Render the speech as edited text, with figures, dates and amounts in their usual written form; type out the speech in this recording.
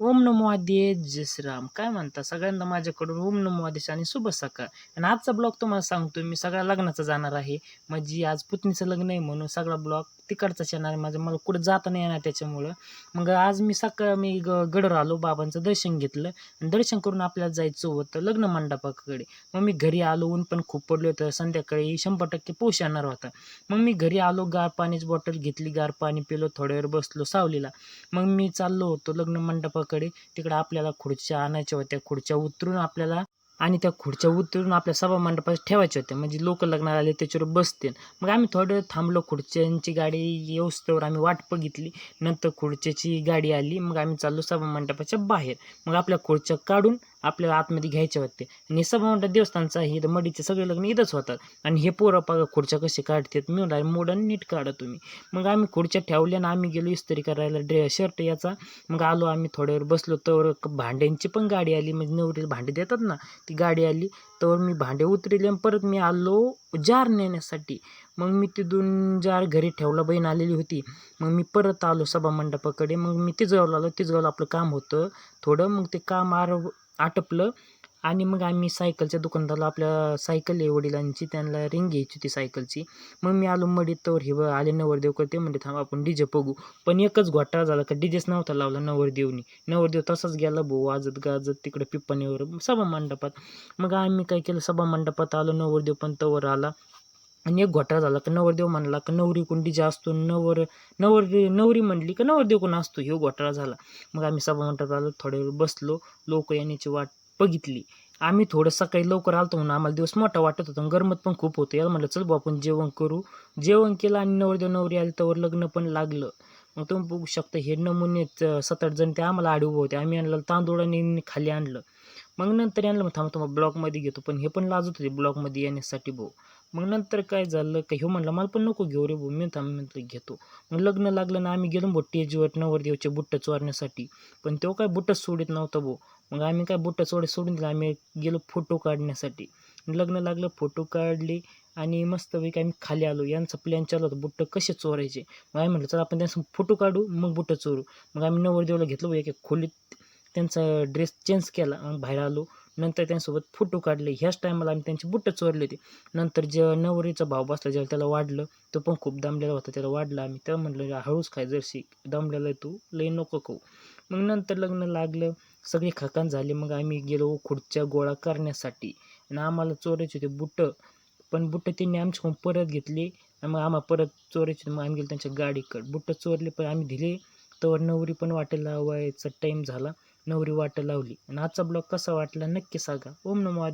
ओम नमो आद्ये जय श्रीराम. काय म्हणता सगळ्यांना माझ्याकडून ओम नमो आदेश आणि शुभ सकाळ. आणि आजचा ब्लॉग तुम्हाला सांगतो मी सगळ्या लग्नाचा जाणार आहे. म्हणजे आज पुतणीचं लग्न आहे म्हणून सगळा ब्लॉग तिकडचाच येणार आहे माझं. मला कुठं जाता नाही येणार त्याच्यामुळं. मग आज मी गडवर आलो, बाबांचं दर्शन घेतलं आणि दर्शन करून आपल्याला जायचं होतं लग्न मंडपाकडे. मग मी घरी आलो, ऊन पण खूप पडलं होतं, संध्याकाळी 100% पाऊस येणार होता. मग मी घरी आलो, गार पाण्याची बॉटल घेतली, गार पाणी पिलो, थोड्या वेळ बसलो सावलीला. मग मी चाललो होतो लग्न मंडपाकडे. तिकडं आपल्याला खुर्च्या आणायच्या होत्या. खुर्च्या उतरून आपल्याला आणि त्या खुर्च्या उतरून आपल्या सभा मंडपात ठेवायच्या होत्या, म्हणजे लोक लग्नाला आले त्याच्यावर बसतील. मग आम्ही थोडं थांबलो, खुर्च्यांची गाडी येऊस्तोवर आम्ही वाट बघितली. नंतर खुर्च्याची गाडी आली, मग आम्ही चाललो सभा मंडपाच्या बाहेर. मग आपल्या खुर्च्या काढून आपल्याला आतमध्ये घ्यायच्या होत्या. आणि सभा मंडप देवस्थानचा आहे, तर मडीचे सगळे लग्न इथंच होतात. आणि हे पोरं बघा खुर्च्या कसे काढतात, मी म्हणलं मोडन नीट काढा तुम्ही. मग आम्ही खुर्च्या ठेवल्या आणि आम्ही गेलो इस्त्री करायला शर्ट याचा. मग आलो आम्ही, थोड्या वेळ बसलो, तर भांड्यांची पण गाडी आली, म्हणजे नवरीला भांडे देतात ना, ती गाडी आली. तर मी भांडे उतरले आणि परत मी आलो जार नेण्यासाठी. मग मी तिथून जार घरी ठेवला, बहीण आलेली होती. मग मी परत आलो सभा मंडपाकडे. मग मी तिजगावला आलो, तिजगावला आपलं काम होतं थोडं. मग ते काम आटपलं आणि मग आम्ही सायकलच्या दुकानदाराला, आपल्या सायकल आहे वडिलांची, त्यांना रिंग घ्यायची होती सायकलची. मग मी आलो मडीत, तर हे आले नवरदेव करते म्हणजे थांब आपण डीजे बघू. पण एकच घोटाळा झाला, का डीजेच नव्हता लावला नवरदेवनी. नवरदेव तसाच गेला भाऊ, वाजत गाजत तिकडे पिप्पाणीवर सभा मंडपात. मग आम्ही काय केलं, सभा मंडपात आलो, नवरदेव पण तवर आला. आणि एक घोटाळा झाला, का नवरदेव म्हणला का नवरी कोण डीजे असतो, नवरी म्हणली का नवरदेव कोण असतो, ह्यो घोटाळा झाला. मग आम्ही सभा मंडपात आलो, थोड्या वेळ बसलो, लोक येण्याची वाट बघितली. आम्ही थोडं सकाळी लवकर आलतो म्हणून आम्हाला दिवस मोठा वाटत होता, गरमत पण खूप होतं. याला म्हटलं चल भाऊ आपण जेवण करू. जेवण केलं आणि नवरदेव नवरी आली, तवर लग्न पण लागलं. मग तुम्ही बघू शकता, हे नमुने 7-8 जण ते आम्हाला आडवे होते. आम्ही आणलं तांदूळ आणि खाली आणलं. मग नंतर यांना मग थांबा तुम्हाला ब्लॉकमध्ये घेतो, पण हे पण लाजत होते ब्लॉकमध्ये येण्यासाठी भाऊ. मग नंतर काय झालं, का ह्यो म्हणला मला पण नको घेऊ रे भाऊ, मी म्हटलं घेतो. मग लग्न लागलं ना, आम्ही गेलो भाऊ टेजवर नवरदेवचे बुट्ट चोरण्यासाठी. पण तो काय बुट्टच सोडित नव्हता भाऊ. मग आम्ही काय बुट्ट सोडून दिलं, आम्ही गेलो फोटो काढण्यासाठी. लग्न लागलं, फोटो काढले आणि मस्तपैकी आम्ही खाली आलो. यांचा प्लॅन चालू होता बुट्ट कसे चोरायचे. मग आम्ही म्हटलं चला आपण त्यांचं फोटो काढू, मग बुट्ट चोरू. मग आम्ही नवरदेवला घेतलं एक खोलीत, त्यांचा ड्रेस चेंज केला, मग बाहेर आलो. नंतर त्यांच्यासोबत फोटो काढले. ह्याच टायमाला आम्ही त्यांची बुट्ट चोरले होते. नंतर जे नवरीचा भाव बसला, ज्याला त्याला वाढलं, तो पण खूप दमलेला होता, त्याला वाढलं. आम्ही त्याला म्हटलं हळूच खाय, जरशी दमलेला आहे तू, लई नको खाऊ. मग नंतर लग्न लागलं, सगळे खकान झाले. मग आम्ही गेलो खुर्च्या गोळा करण्यासाठी आणि आम्हाला चोरायचे होते बुट्ट. पण बुट्ट त्यांनी आमच्याकडून परत घेतली आणि मग आम्हाला परत चोरायचे. मग आम्ही गेलो त्यांच्या गाडीकडे, बुट्ट चोरले पण आम्ही दिले. तर नवरी पण वाटेल लावायचा टाईम झाला, नवरी वाट लावली. आणि आजचा ब्लॉग कसा वाटला नक्की सांगा. ओम नमो आद्य.